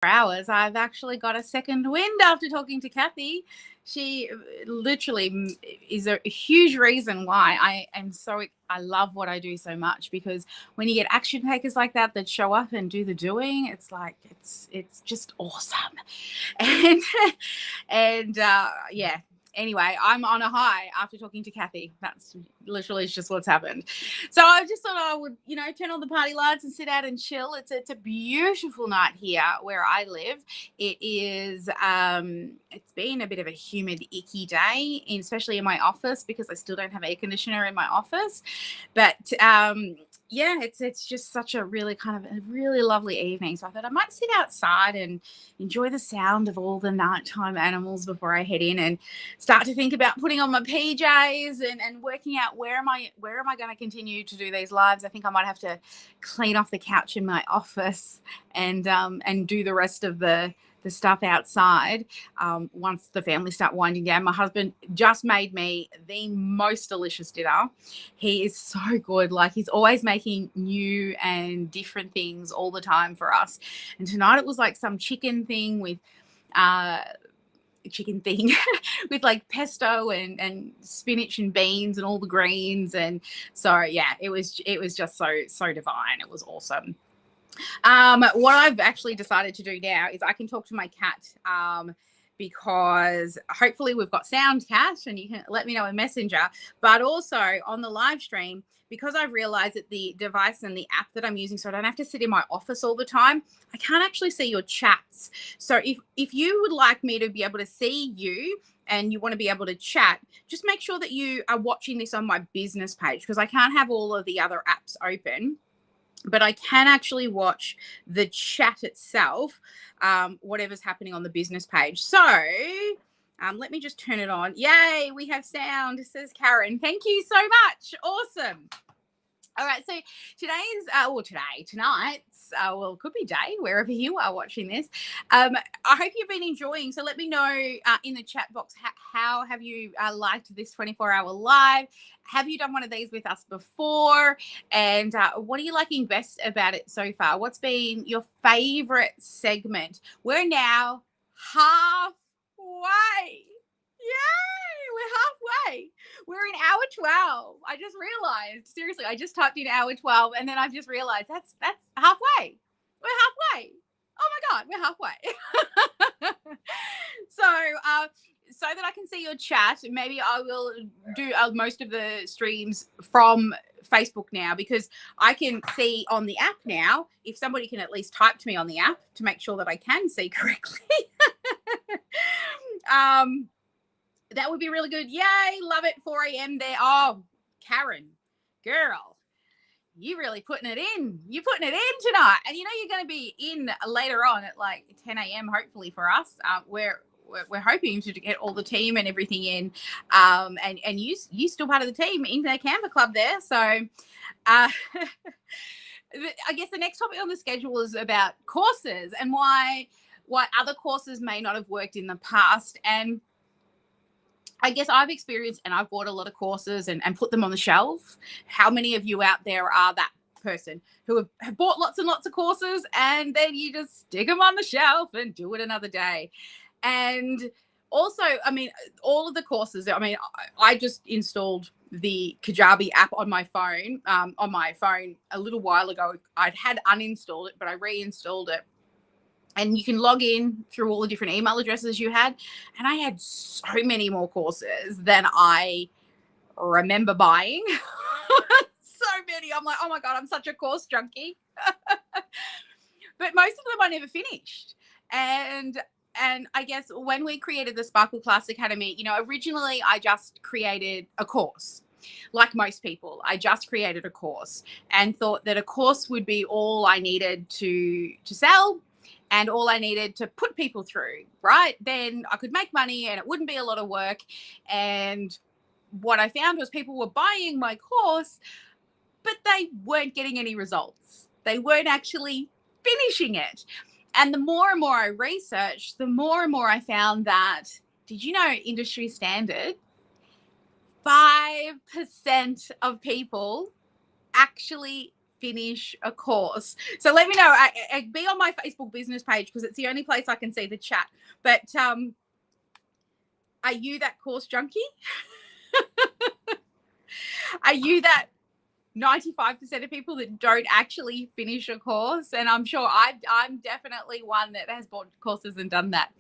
hours, I've actually got a second wind after talking to Kathy. She literally is a huge reason why I love what I do so much, because when you get action takers like that show up and do the doing, it's like it's just awesome. And yeah, anyway, I'm on a high after talking to Kathy. That's literally just what's happened. So I just thought I would, turn on the party lights and sit out and chill. It's a beautiful night here where I live. It's been a bit of a humid, icky day, especially in my office, because I still don't have air conditioner in my office. But yeah, it's just such a really lovely evening. So I thought I might sit outside and enjoy the sound of all the nighttime animals before I head in and start to think about putting on my PJs and working out where am I going to continue to do these lives. I think I might have to clean off the couch in my office and do the rest of the stuff outside once the family start winding down. My husband just made me the most delicious dinner. He is so good. Like, he's always making new and different things all the time for us. And tonight it was like some chicken thing with with like pesto and spinach and beans and all the greens. And so yeah, it was just so divine. It was awesome. What I've actually decided to do now is I can talk to my cat, because hopefully we've got sound, Cat, and you can let me know in Messenger. But also on the live stream, because I've realized that the device and the app that I'm using, so I don't have to sit in my office all the time, I can't actually see your chats. So if you would like me to be able to see you and you want to be able to chat, just make sure that you are watching this on my business page, because I can't have all of the other apps open. But I can actually watch the chat itself, whatever's happening on the business page. So let me just turn it on. Yay, we have sound, says Karen. Thank you so much. Awesome. All right, so tonight's, well, it could be day, wherever you are watching this. I hope you've been enjoying. So let me know in the chat box, how have you liked this 24-hour live? Have you done one of these with us before? And what are you liking best about it so far? What's been your favorite segment? We're now halfway. Yay! We're halfway. We're in hour 12. I just realized, seriously, I just typed in hour 12 and then I've just realized that's halfway. We're halfway. Oh my God, we're halfway. So that I can see your chat, maybe I will do most of the streams from Facebook now, because I can see on the app now. If somebody can at least type to me on the app to make sure that I can see correctly. That would be really good. Yay, love it. 4 a.m. there. Oh, Karen, girl, you really putting it in. You're putting it in tonight. And you're going to be in later on at like 10 a.m. hopefully for us. We're hoping to get all the team and everything in. And you still part of the team in the Canva Club there. So I guess the next topic on the schedule is about courses and why other courses may not have worked in the past. And I guess I've experienced, and I've bought a lot of courses and put them on the shelf. How many of you out there are that person who have bought lots and lots of courses and then you just stick them on the shelf and do it another day? And also, I mean, all of the courses, I mean, I just installed the Kajabi app on my phone a little while ago. I'd had uninstalled it, but I reinstalled it. And you can log in through all the different email addresses you had. And I had so many more courses than I remember buying. So many. I'm like, oh my God, I'm such a course junkie. But most of them I never finished. And I guess when we created the Sparkle Class Academy, originally I just created a course. Like most people, I just created a course and thought that a course would be all I needed to sell and all I needed to put people through, right? Then I could make money and it wouldn't be a lot of work. And what I found was people were buying my course, but they weren't getting any results. They weren't actually finishing it. And the more and more I researched, the more and more I found that, did you know, industry standard, 5% of people actually finish a course? So let me know. Be on my Facebook business page because it's the only place I can see the chat. But are you that course junkie? Are you that 95% of people that don't actually finish a course? And I'm sure I'm definitely one that has bought courses and done that.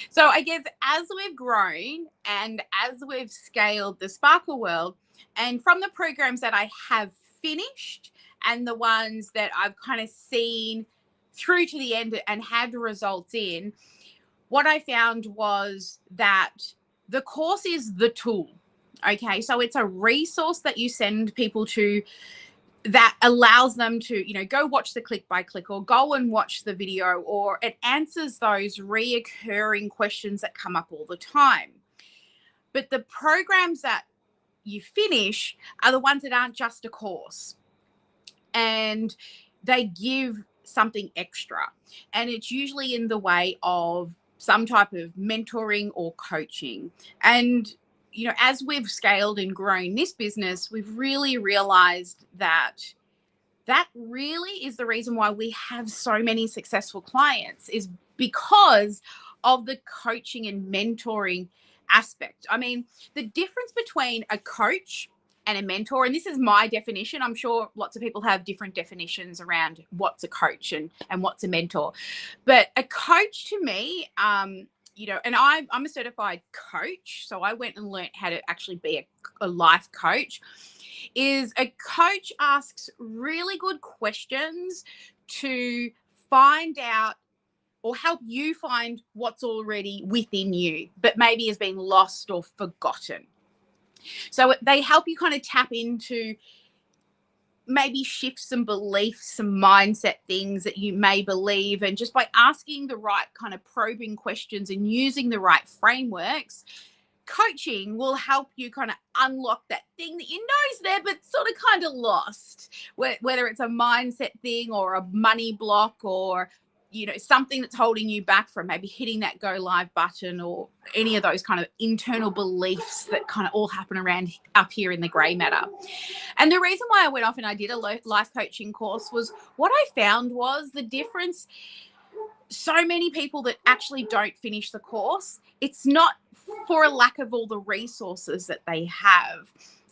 So I guess as we've grown and as we've scaled the Sparkle World, and from the programs that I have finished and the ones that I've kind of seen through to the end and had results in, what I found was that the course is the tool. Okay, so it's a resource that you send people to that allows them to, go watch the click by click or go and watch the video, or it answers those reoccurring questions that come up all the time. But the programs that you finish are the ones that aren't just a course, and they give something extra. And it's usually in the way of some type of mentoring or coaching. And as we've scaled and grown this business, we've really realized that really is the reason why we have so many successful clients, is because of the coaching and mentoring aspect. I mean, the difference between a coach and a mentor, and this is my definition, I'm sure lots of people have different definitions around what's a coach and what's a mentor. But a coach to me, and I'm a certified coach, so I went and learned how to actually be a life coach, is a coach asks really good questions to find out or help you find what's already within you, but maybe has been lost or forgotten. So they help you kind of tap into maybe shift some beliefs, some mindset things that you may believe. And just by asking the right kind of probing questions and using the right frameworks, coaching will help you kind of unlock that thing that you know is there, but sort of kind of lost, whether it's a mindset thing or a money block or something that's holding you back from maybe hitting that go live button, or any of those kind of internal beliefs that kind of all happen around up here in the gray matter. And the reason why I went off and I did a life coaching course was what I found was the difference. So many people that actually don't finish the course, it's not for a lack of all the resources that they have.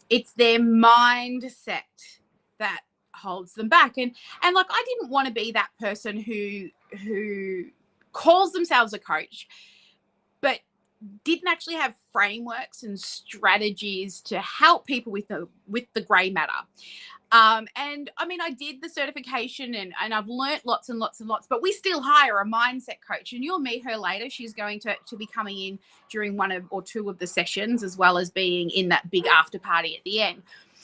It's their mindset that holds them back. And like, I didn't want to be that person who calls themselves a coach, but didn't actually have frameworks and strategies to help people with the gray matter. And I mean, I did the certification and I've learnt lots and lots and lots, but we still hire a mindset coach, and you'll meet her later. She's going to be coming in during one or two of the sessions, as well as being in that big after party at the end.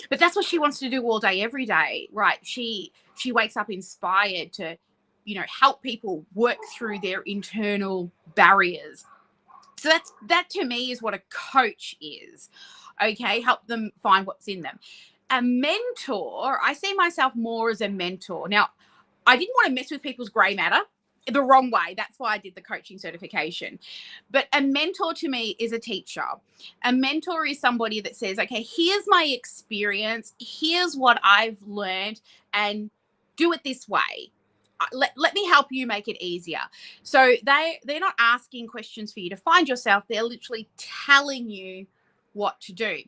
But that's what she wants to do all day, every day, right? She wakes up inspired to, help people work through their internal barriers. So that to me is what a coach is. Okay, help them find what's in them. A mentor, I see myself more as a mentor. Now, I didn't want to mess with people's gray matter the wrong way. That's why I did the coaching certification. But a mentor to me is a teacher. A mentor is somebody that says, okay, here's my experience. Here's what I've learned, and do it this way. Let me help you make it easier. So they're not asking questions for you to find yourself. They're literally telling you what to do.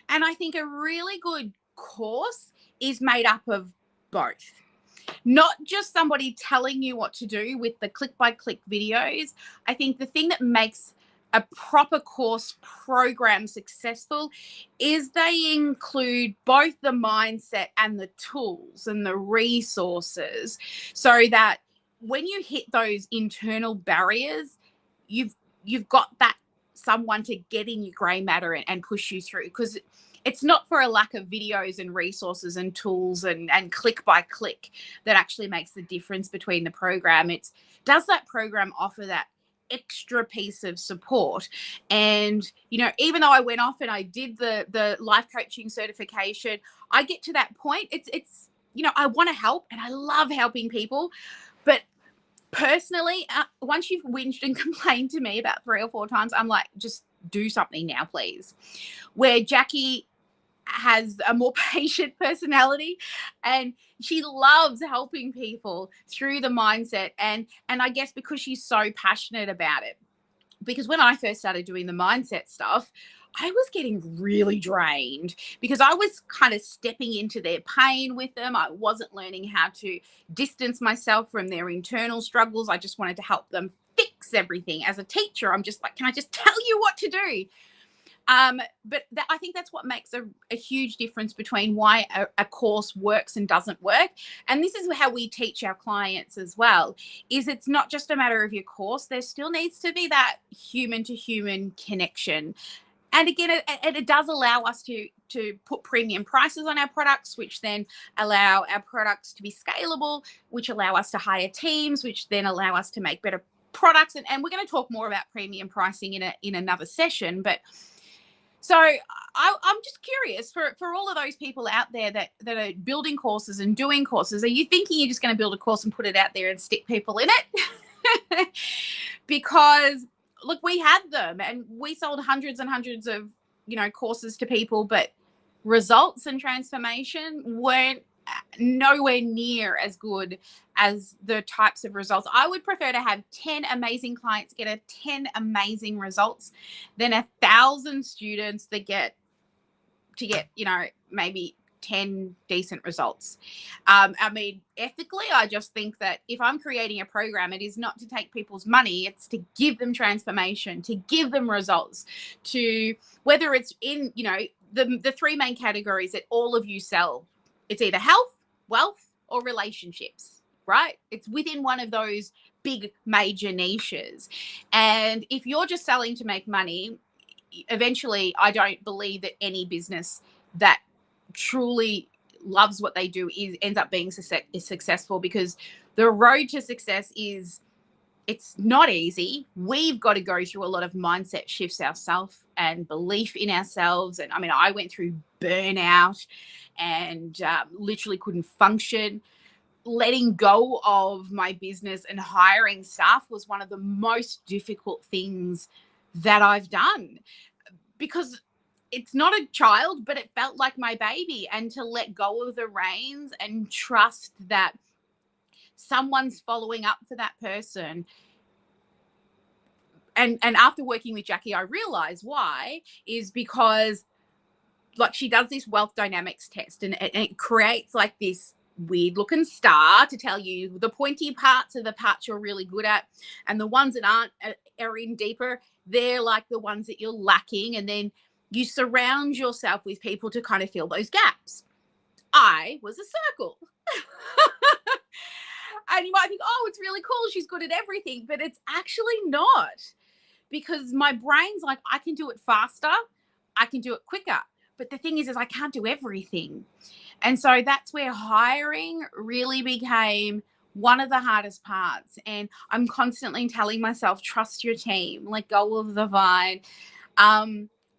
And I think a really good course is made up of both. Not just somebody telling you what to do with the click by click videos. I think the thing that makes a proper course program successful is they include both the mindset and the tools and the resources, so that when you hit those internal barriers, you've got that someone to get in your gray matter and push you through. Because it's not for a lack of videos and resources and tools and click by click that actually makes the difference between the program. It's, does that program offer that extra piece of support? And even though I went off and I did the life coaching certification, I get to that point, it's I want to help and I love helping people, but personally, once you've whinged and complained to me about 3 or 4 times, I'm like, just do something now, please. Where Jackie has a more patient personality, and she loves helping people through the mindset. And I guess because she's so passionate about it, because when I first started doing the mindset stuff, I was getting really drained because I was kind of stepping into their pain with them. I wasn't learning how to distance myself from their internal struggles. I just wanted to help them fix everything. As a teacher, I'm just like, can I just tell you what to do? But I think that's what makes a huge difference between why a course works and doesn't work. And this is how we teach our clients as well, is it's not just a matter of your course. There still needs to be that human to human connection. And again, it does allow us to put premium prices on our products, which then allow our products to be scalable, which allow us to hire teams, which then allow us to make better products. And we're going to talk more about premium pricing in another session. But so I'm just curious for all of those people out there that are building courses and doing courses, are you thinking you're just going to build a course and put it out there and stick people in it? Because look, we had them and we sold hundreds and hundreds of, courses to people, but results and transformation weren't nowhere near as good as the types of results. I would prefer to have 10 amazing clients get 10 amazing results than 1,000 students that get maybe 10 decent results. I mean, ethically, I just think that if I'm creating a program, it is not to take people's money, it's to give them transformation, to give them results, to whether it's in, the three main categories that all of you sell. It's either health, wealth, or relationships, right? It's within one of those big major niches. And if you're just selling to make money, eventually I don't believe that any business that truly loves what they do ends up being successful, because the road to success it's not easy. We've got to go through a lot of mindset shifts ourselves and belief in ourselves. And I mean, I went through burnout and literally couldn't function. Letting go of my business and hiring staff was one of the most difficult things that I've done, because it's not a child, but it felt like my baby. And to let go of the reins and trust that someone's following up for that person. And after working with Jackie, I realized why is because like she does this wealth dynamics test, and it creates like this weird looking star to tell you the pointy parts are the parts you're really good at, and the ones that aren't are in deeper, they're like the ones that you're lacking. And then you surround yourself with people to kind of fill those gaps. I was a circle. And you might think, oh, it's really cool, she's good at everything, but it's actually not, because my brain's like, I can do it faster, I can do it quicker. But the thing is I can't do everything. And so that's where hiring really became one of the hardest parts. And I'm constantly telling myself, trust your team, let go of the vine.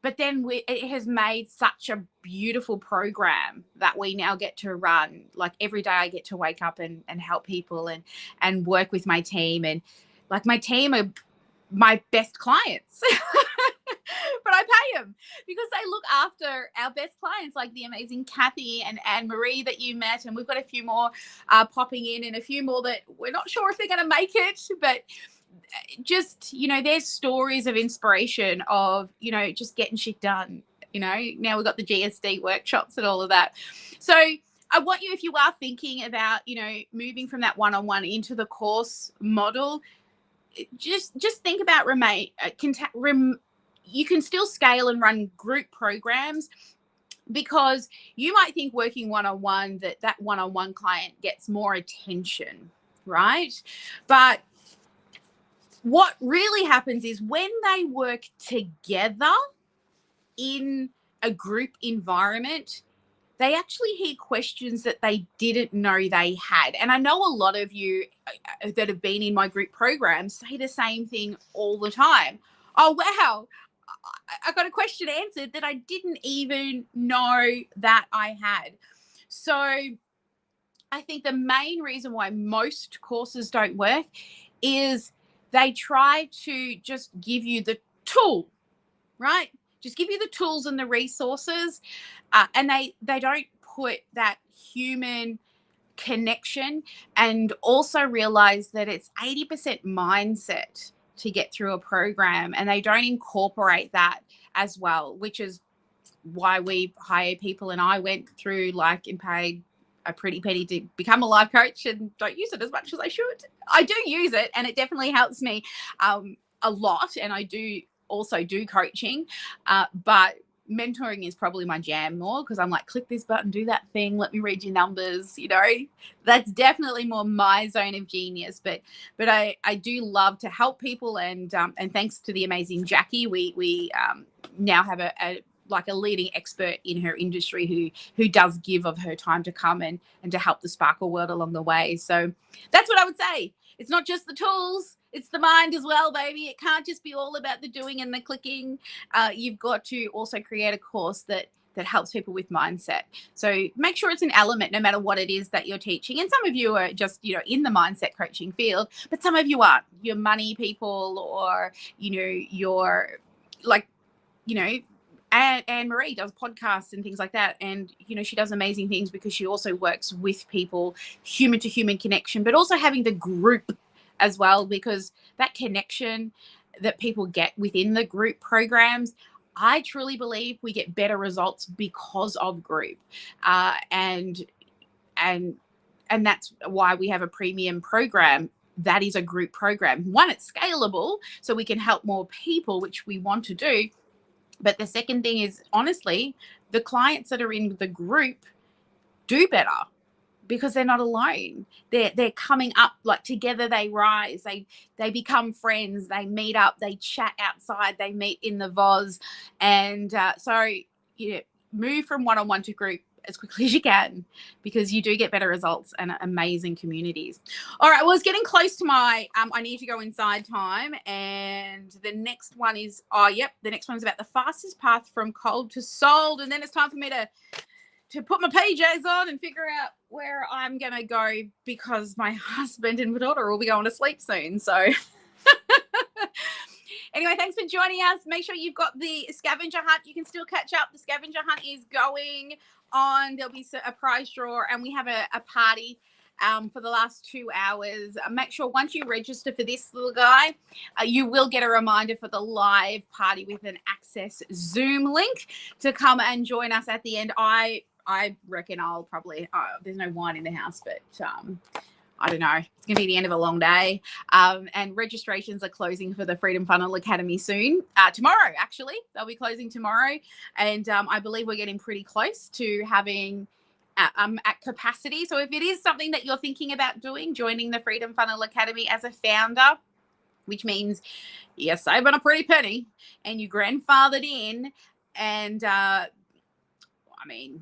But then it has made such a beautiful program that we now get to run. Like every day I get to wake up and help people and work with my team. And like my team are my best clients. But I pay them because they look after our best clients, like the amazing Kathy and Anne-Marie that you met. And we've got a few more popping in, and a few more that we're not sure if they're going to make it. But just, there's stories of inspiration of, just getting shit done. Now we've got the GSD workshops and all of that. So I want you, if you are thinking about, moving from that one-on-one into the course model, just think about you can still scale and run group programs, because you might think working one-on-one that one-on-one client gets more attention, right? But what really happens is when they work together in a group environment, they actually hear questions that they didn't know they had. And I know a lot of you that have been in my group programs say the same thing all the time. Oh, wow, I got a question answered that I didn't even know that I had. So I think the main reason why most courses don't work is they try to just give you the tool, right? just give you the tools and the resources, and they don't put that human connection, and also realize that it's 80% mindset to get through a program, and they don't incorporate that as well, which is why we hire people. And I went through and paid a pretty penny to become a life coach, and don't use it as much as I should. I do use it, and it definitely helps me a lot, and I do also do coaching, but mentoring is probably my jam more, because I'm like, click this button, do that thing, let me read your numbers, that's definitely more my zone of genius. But I do love to help people, and thanks to the amazing Jackie, we now have a leading expert in her industry who does give of her time to come and to help the sparkle world along the way. So that's what I would say. It's not just the tools, it's the mind as well, baby. It can't just be all about the doing and the clicking. You've got to also create a course that helps people with mindset. So make sure it's an element, no matter what it is that you're teaching. And some of you are just, in the mindset coaching field, but some of you aren't. You're money people, or, you're like, Anne Marie does podcasts and things like that. And, she does amazing things because she also works with people, human to human connection, but also having the group as well, because that connection that people get within the group programs, I truly believe we get better results because of group. And that's why we have a premium program that is a group program. One, it's scalable, so we can help more people, which we want to do. But the second thing is, honestly, the clients that are in the group do better because they're not alone. They're coming up, like, together they rise, they become friends, they meet up, they chat outside, they meet in the VOZ. And move from one-on-one to group as quickly as you can, because you do get better results and amazing communities. All right, well, it's getting close to my I need to go inside time, and the next one is the next one is about the fastest path from cold to sold. And then it's time for me to put my PJs on and figure out where I'm gonna go, because my husband and my daughter will be going to sleep soon. So anyway, thanks for joining us. Make sure you've got the scavenger hunt. You can still catch up. The scavenger hunt is going on. There'll be a prize draw, and we have a party for the last 2 hours. Make sure once you register for this little guy, you will get a reminder for the live party with an access Zoom link to come and join us at the end. I reckon I'll probably, there's no wine in the house, but I don't know. It's going to be the end of a long day. And registrations are closing for the Freedom Funnel Academy soon. Tomorrow, actually. They'll be closing tomorrow. And I believe we're getting pretty close to having at capacity. So if it is something that you're thinking about doing, joining the Freedom Funnel Academy as a founder, which means you're saving a pretty penny and you grandfathered in, and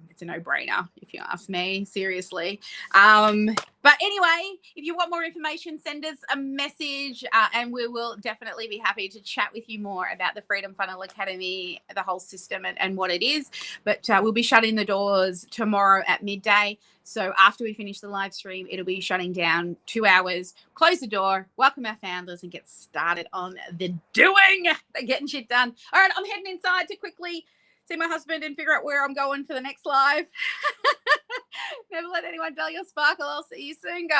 it's a no-brainer if you ask me, seriously. But anyway, if you want more information, send us a message, and we will definitely be happy to chat with you more about the Freedom Funnel Academy, the whole system, and what it is. But we'll be shutting the doors tomorrow at midday. So after we finish the live stream, it'll be shutting down 2 hours. Close the door, welcome our founders, and get started on the doing. They're getting shit done. All right, I'm heading inside to quickly see my husband and figure out where I'm going for the next live. Never let anyone dull your sparkle. I'll see you soon, guys.